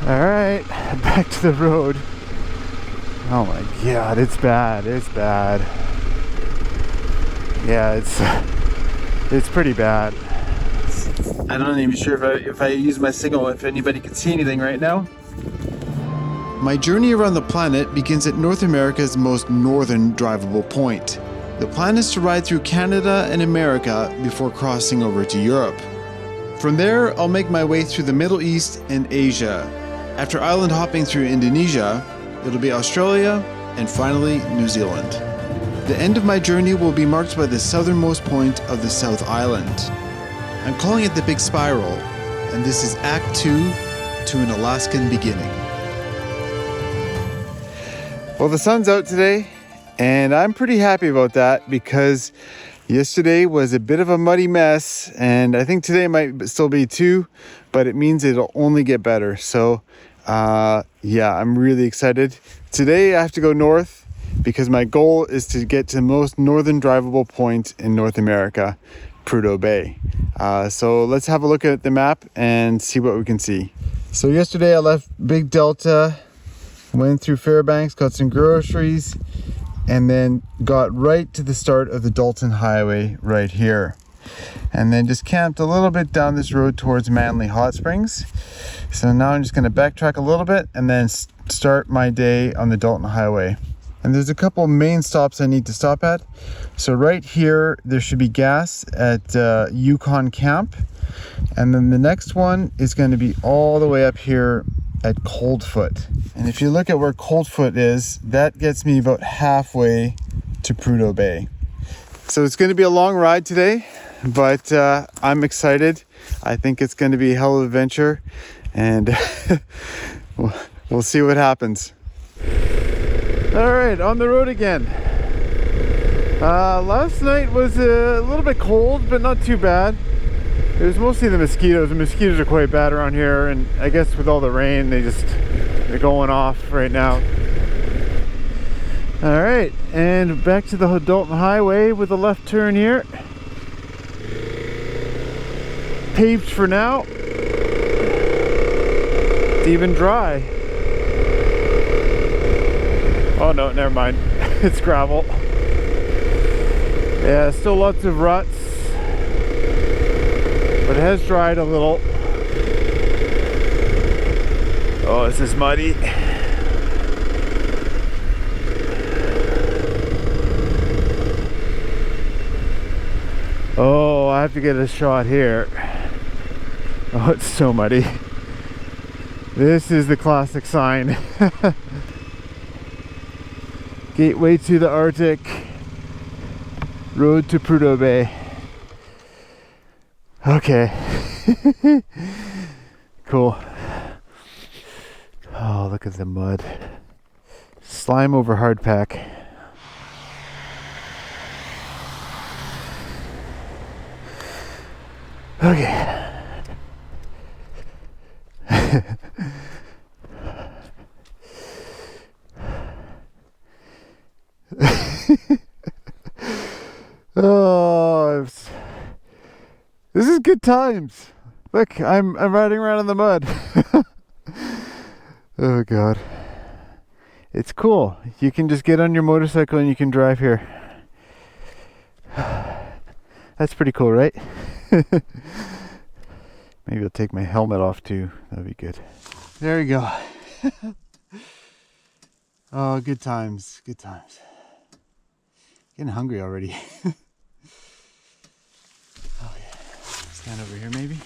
All right, back to the road. Oh my God, it's bad. It's bad. Yeah, it's pretty bad. I'm not even sure if I use my signal, if anybody can see anything right now. My journey around the planet begins at North America's most northern drivable point. The plan is to ride through Canada and America before crossing over to Europe. From there, I'll make my way through the Middle East and Asia. After island hopping through Indonesia, it'll be Australia, and finally New Zealand. The end of my journey will be marked by the southernmost point of the South Island. I'm calling it the Big Spiral, and this is Act 2 to an Alaskan beginning. Well, the sun's out today, and I'm pretty happy about that because yesterday was a bit of a muddy mess, and I think today might still be too, but it means it'll only get better. So yeah, I'm really excited. Today I have to go north because my goal is to get to the most northern drivable point in North America, Prudhoe Bay. So let's have a look at the map and see what we can see. So yesterday I left Big Delta, went through Fairbanks, got some groceries, and then got right to the start of the Dalton Highway right here. And then just camped a little bit down this road towards Manly Hot Springs. So now I'm just going to backtrack a little bit and then start my day on the Dalton Highway. And there's a couple main stops I need to stop at. So right here, there should be gas at Yukon Camp. And then the next one is going to be all the way up here at Coldfoot. And if you look at where Coldfoot is, that gets me about halfway to Prudhoe Bay. So it's going to be a long ride today, but I'm excited. I think it's going to be a hell of an adventure, and we'll see what happens. All right, on the road again. Last night was a little bit cold, but not too bad. It was mostly the mosquitoes. The mosquitoes are quite bad around here, and I guess with all the rain, they're going off right now. All right, and back to the Dalton Highway with a left turn here. Paved for now. It's even dry. Oh no, never mind. It's gravel. Yeah, still lots of ruts, but it has dried a little. Oh, this is muddy. Oh, I have to get a shot here. Oh, it's so muddy. This is the classic sign. Gateway to the Arctic. Road to Prudhoe Bay. Okay. Cool. Oh, look at the mud. Slime over hard pack. Okay. Oh, this is good times. Look, I'm riding around in the mud. Oh God. It's cool. You can just get on your motorcycle and you can drive here. That's pretty cool, right? Maybe I'll take my helmet off too. That'd be good. There we go. Oh, good times. Good times. Getting hungry already. Oh yeah. Stand over here maybe.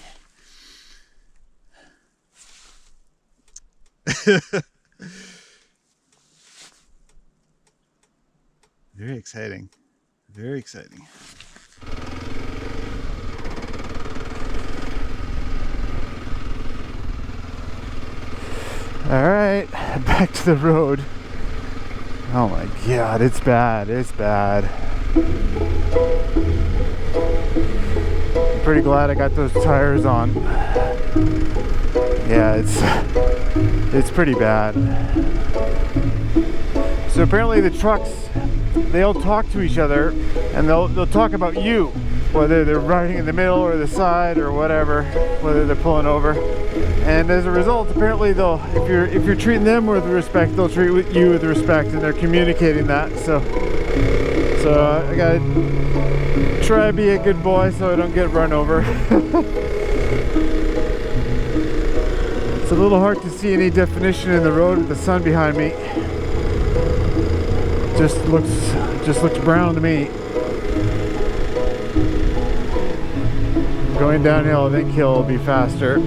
Very exciting. Very exciting. All right, back to the road. Oh my God, it's bad. It's bad. I'm pretty glad I got those tires on. Yeah, it's pretty bad. So apparently the trucks, they all talk to each other, and they'll talk about you. whether they're riding in the middle or the side or whatever, whether they're pulling over. And as a result, apparently they'll, if you're treating them with respect, they'll treat you with respect, and they're communicating that. So I gotta try to be a good boy so I don't get run over. It's a little hard to see any definition in the road with the sun behind me. Just looks brown to me. Going downhill, I think he'll be faster.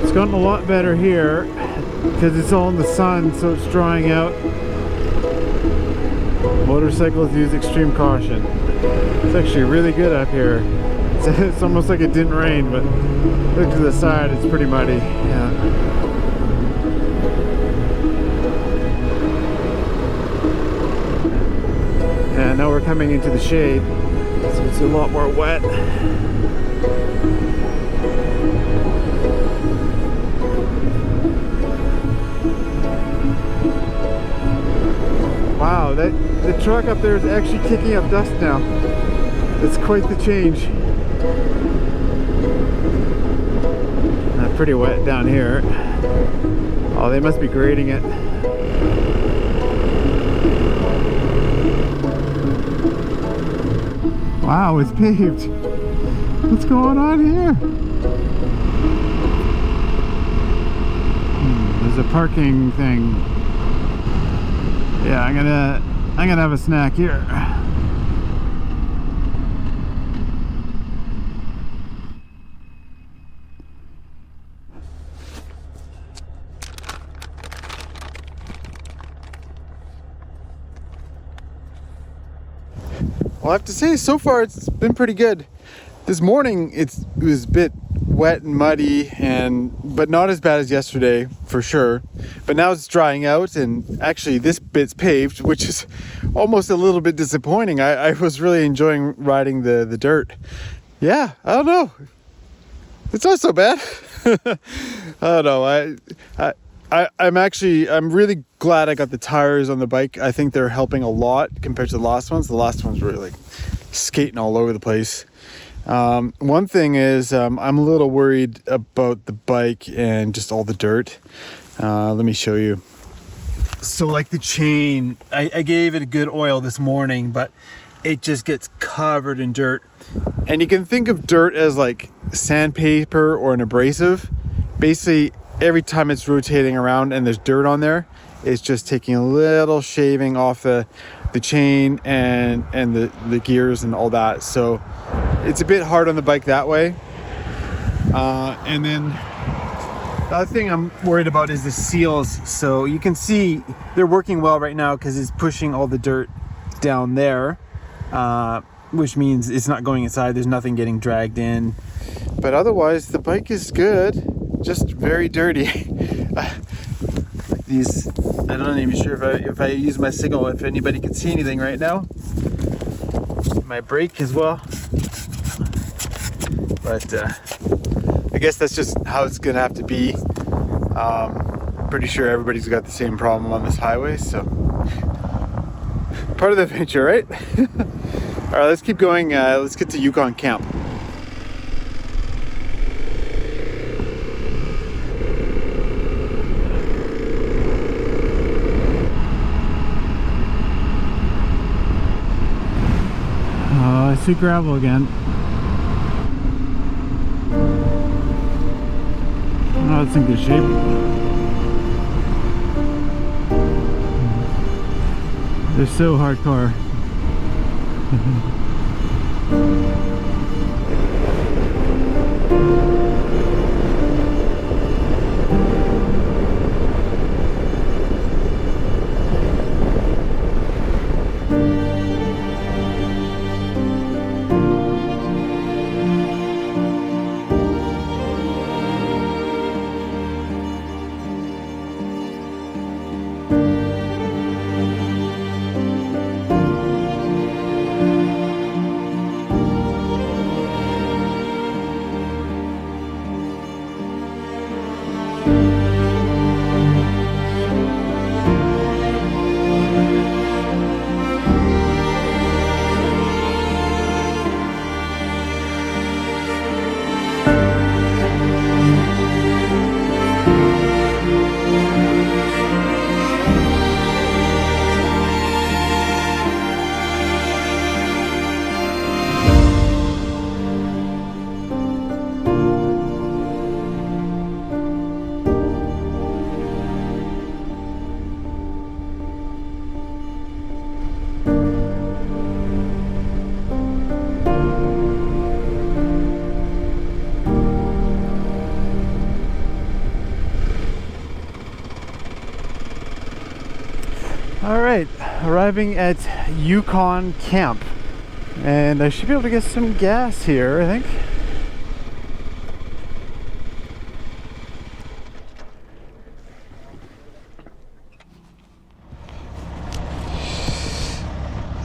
It's gotten a lot better here because it's all in the sun, so it's drying out. Motorcycles use extreme caution. It's actually really good up here. It's almost like it didn't rain, but look to the side, it's pretty muddy. Yeah. And now we're coming into the shade, so it's a lot more wet. Wow, the truck up there is actually kicking up dust now. It's quite the change. Pretty wet down here. Oh, they must be grading it. Wow, it's paved. What's going on here? There's a parking thing. Yeah, I'm gonna have a snack here. Well, I have to say, so far it's been pretty good. This morning it was a bit wet and muddy, but not as bad as yesterday for sure. But now it's drying out, and actually this bit's paved, which is almost a little bit disappointing. I was really enjoying riding the dirt. Yeah, I don't know. It's not so bad. I don't know. I'm really glad I got the tires on the bike. I think they're helping a lot compared to the last ones. The last ones were like skating all over the place. One thing is I'm a little worried about the bike and just all the dirt. Let me show you. So like the chain, I gave it a good oil this morning, but it just gets covered in dirt. And you can think of dirt as like sandpaper or an abrasive. Basically, every time it's rotating around and there's dirt on there, it's just taking a little shaving off the chain and the gears and all that. So it's a bit hard on the bike that way. And then the other thing I'm worried about is the seals. So you can see they're working well right now because it's pushing all the dirt down there, which means it's not going inside. There's nothing getting dragged in. But otherwise, the bike is good. Just very dirty. These, I'm not even sure if I use my signal, if anybody can see anything right now. My brake as well. But I guess that's just how it's gonna have to be. Pretty sure everybody's got the same problem on this highway, so part of the adventure, right? All right, let's keep going. Let's get to Yukon Camp. I see gravel again. Oh, it's in good shape. They're so hardcore. arriving at Yukon Camp, and I should be able to get some gas here, I think.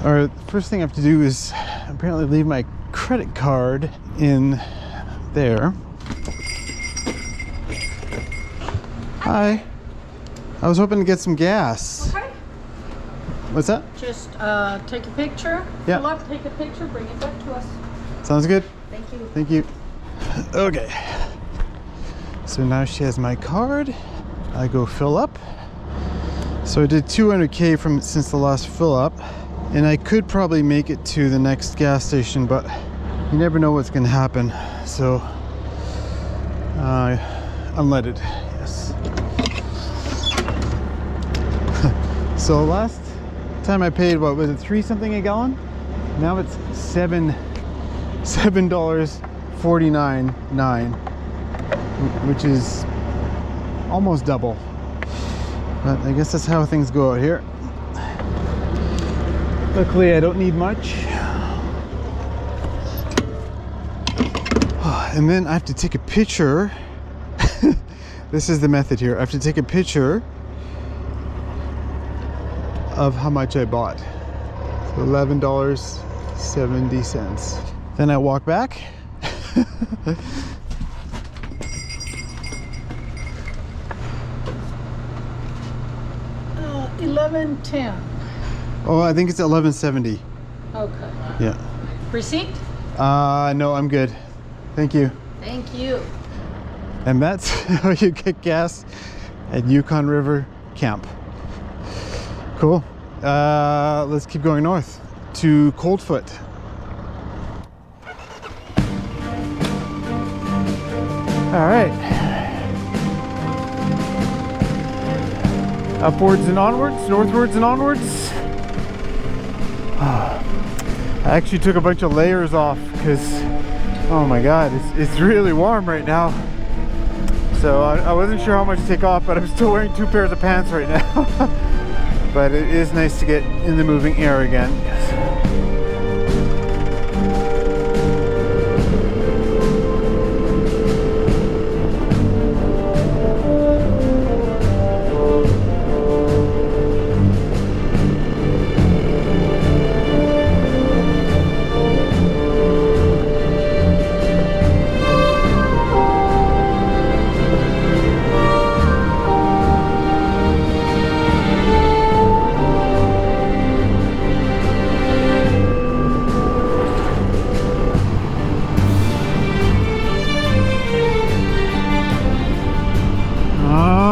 Alright, first thing I have to do is apparently leave my credit card in there. Hi. I was hoping to get some gas. Okay. What's that? Just take a picture. Yeah. Fill up, take a picture, bring it back to us. Sounds good. Thank you. Thank you. Okay. So now she has my card. I go fill up. So I did 200K since the last fill up, and I could probably make it to the next gas station, but you never know what's going to happen. So unleaded, yes. So last time I paid, what was it, 3 something a gallon? Now it's $7.49.9, which is almost double. But I guess that's how things go out here. Luckily, I don't need much. And then I have to take a picture. This is the method here. I have to take a picture of how much I bought. So $11.70. Then I walk back. 11:10. Oh, I think it's 11.70. Okay. Yeah. Receipt? No, I'm good. Thank you. Thank you. And that's how you get gas at Yukon River Camp. Cool. Let's keep going north to Coldfoot. All right. Upwards and onwards, northwards and onwards. I actually took a bunch of layers off because, oh my God, it's really warm right now. So I wasn't sure how much to take off, but I'm still wearing 2 pairs of pants right now. But it is nice to get in the moving air again. Yes.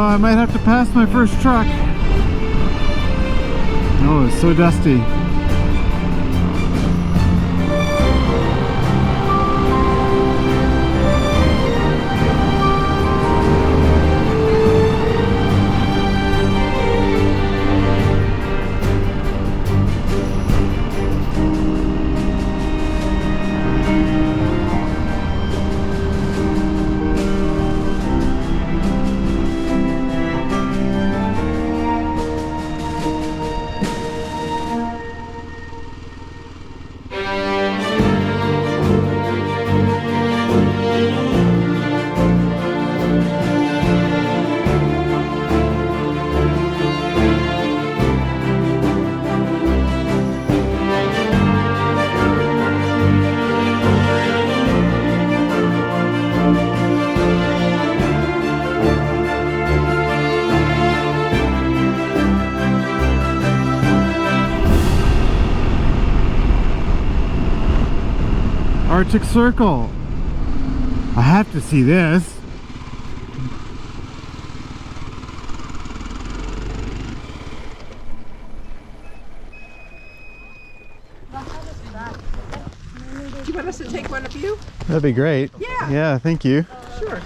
I might have to pass my first truck. Oh, it's so dusty. Arctic Circle. I have to see this. Do you want us to take one of you? That'd be great. Yeah. Yeah, thank you. Sure.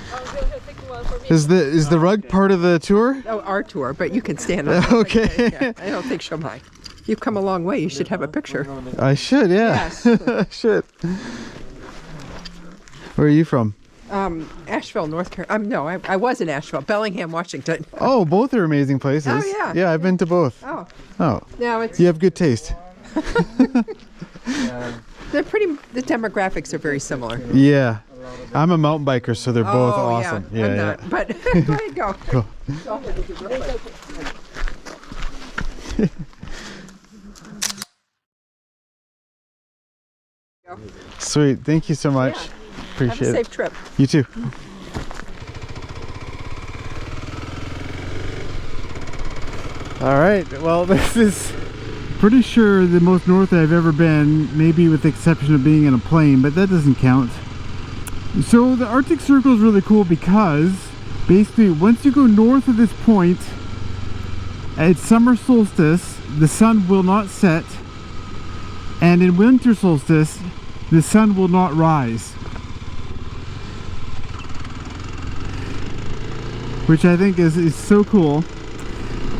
Is the rug part of the tour? Oh, our tour, but you can stand on it. Okay. Yeah, I don't think she'll mind. You've come a long way. You should have a picture. I should, yeah. Yes. I should. Where are you from? Asheville, North Carolina. No, I was in Asheville. Bellingham, Washington. Oh, both are amazing places. Oh, yeah. Yeah, I've been to both. Oh, Oh, no, it's you have good taste. they're pretty. The demographics are very similar. Yeah. I'm a mountain biker, so they're both Oh, awesome. Yeah, I'm Yeah, not. But go ahead, go. Cool. Sweet. Thank you so much. Yeah. Have a Appreciate it. safe trip. You too. All right. Well, this is pretty sure the most north I've ever been, maybe with the exception of being in a plane, but that doesn't count. So the Arctic Circle is really cool because basically once you go north of this point, at summer solstice, the sun will not set, and in winter solstice, the sun will not rise. Which I think is so cool.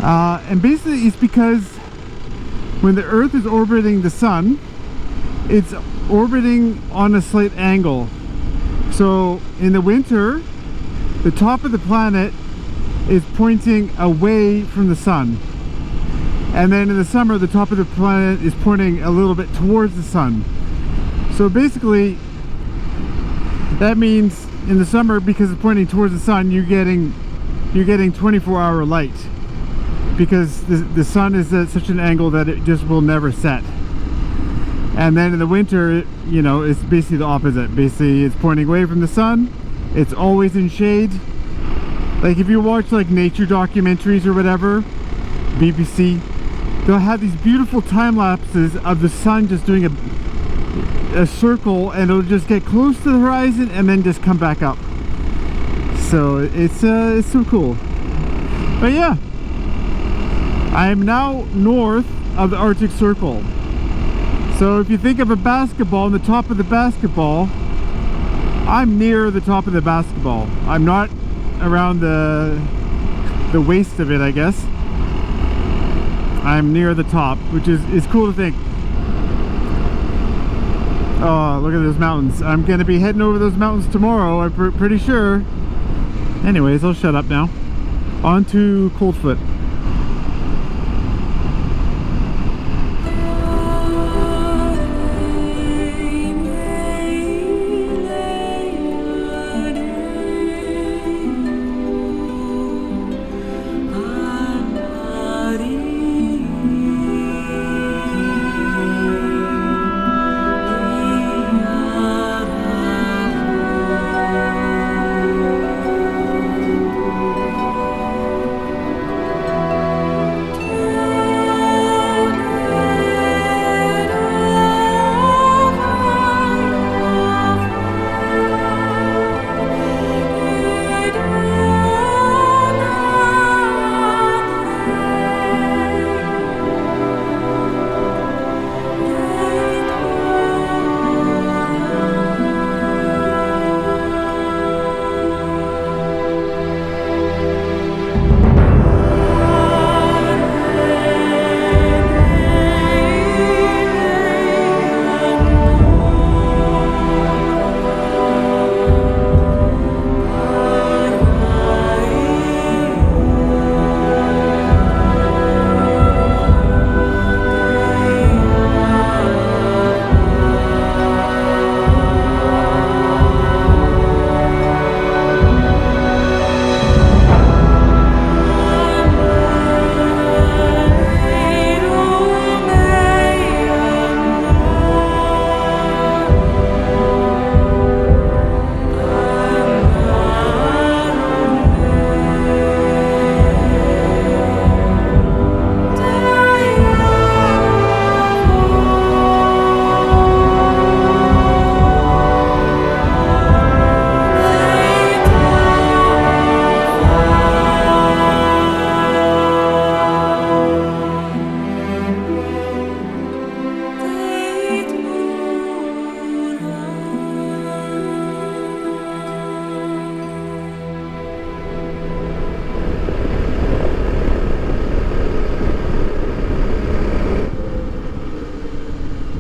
And basically it's because when the Earth is orbiting the sun, it's orbiting on a slight angle. So in the winter, the top of the planet is pointing away from the sun. And then in the summer, the top of the planet is pointing a little bit towards the sun. So basically, that means in the summer, because it's pointing towards the sun, you're getting 24-hour light. Because the sun is at such an angle that it just will never set. And then in the winter, you know, it's basically the opposite. Basically, it's pointing away from the sun. It's always in shade. Like if you watch like nature documentaries or whatever, BBC, they'll have these beautiful time lapses of the sun just doing a circle, and it'll just get close to the horizon and then just come back up. So it's so cool. But yeah, I am now north of the Arctic Circle. So if you think of a basketball and the top of the basketball, I'm near the top of the basketball. I'm not around the waist of it, I guess. I'm near the top, which is cool to think. Oh, look at those mountains. I'm gonna be heading over those mountains tomorrow, I'm pretty sure. Anyways, I'll shut up now. On to Coldfoot.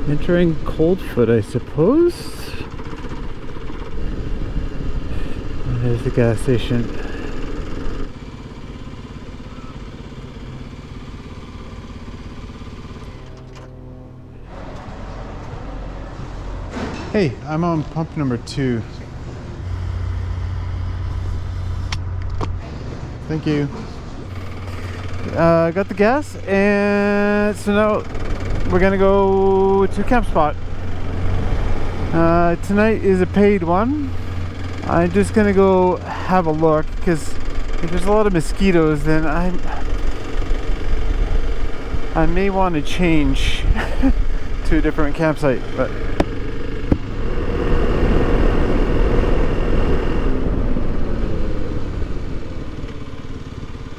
Entering Coldfoot, I suppose. There's the gas station. Hey, I'm on pump number 2. Thank you. Got the gas, and so now we're gonna go to a camp spot. Tonight is a paid one. I'm just gonna go have a look, because if there's a lot of mosquitoes, then I may want to change to a different campsite. But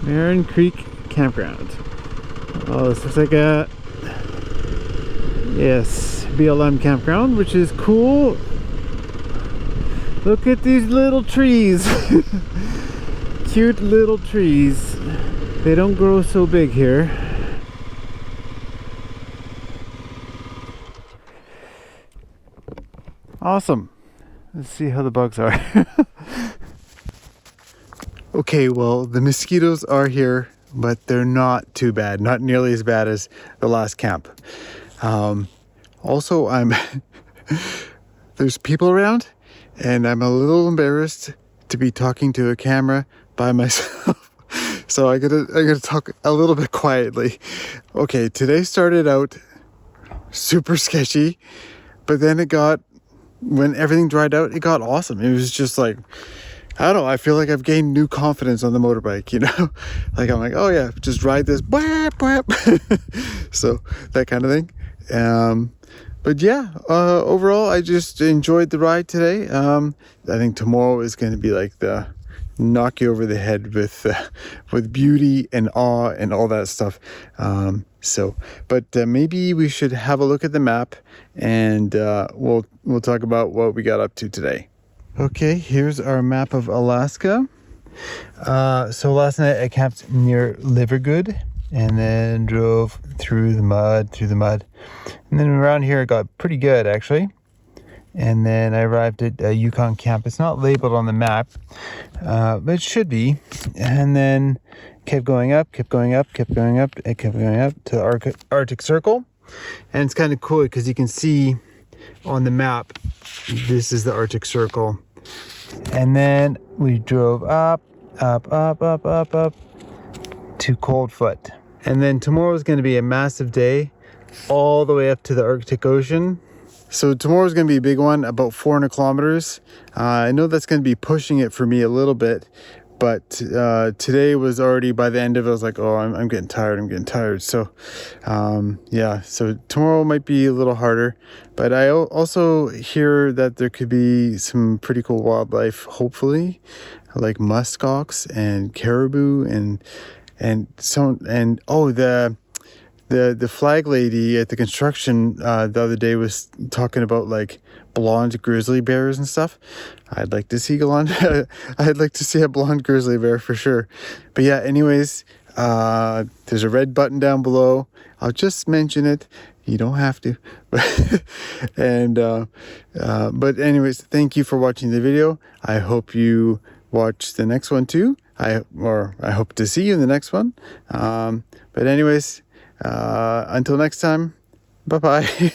Barron Creek Campground. Oh, this looks like a BLM campground, which is cool. Look at these little trees. Cute little trees. They don't grow so big here. Awesome. Let's see how the bugs are. Okay, well, the mosquitoes are here, but they're not too bad. Not nearly as bad as the last camp. Also, there's people around, and I'm a little embarrassed to be talking to a camera by myself. So I gotta talk a little bit quietly. Okay, today started out super sketchy, but then when everything dried out, it got awesome. It was just like, I don't know, I feel like I've gained new confidence on the motorbike, you know? Like, I'm like, oh yeah, just ride this, whap, whap. So, that kind of thing. But yeah, overall, I just enjoyed the ride today. I think tomorrow is going to be like the knock you over the head with beauty and awe and all that stuff. But maybe we should have a look at the map, and we'll talk about what we got up to today. Okay, here's our map of Alaska. So last night I camped near Livergood, and then drove through the mud. And then around here it got pretty good, actually. And then I arrived at a Yukon camp. It's not labeled on the map, but it should be. And then kept going up to the Arctic Circle. And it's kind of cool because you can see on the map, this is the Arctic Circle. And then we drove up to Coldfoot. And then tomorrow is going to be a massive day all the way up to the Arctic Ocean. So tomorrow's going to be a big one, about 400 kilometers. I know that's going to be pushing it for me a little bit, but today was already, by the end of it, I was like, oh, I'm getting tired. So so tomorrow might be a little harder, but I also hear that there could be some pretty cool wildlife, hopefully, like muskox and caribou the flag lady at the construction the other day was talking about like blonde grizzly bears and stuff. I'd like to see a blonde grizzly bear for sure. But yeah, anyways, there's a red button down below. I'll just mention it. You don't have to. But anyways, thank you for watching the video. I hope you watch the next one too. I hope to see you in the next one. But anyways, until next time, bye-bye.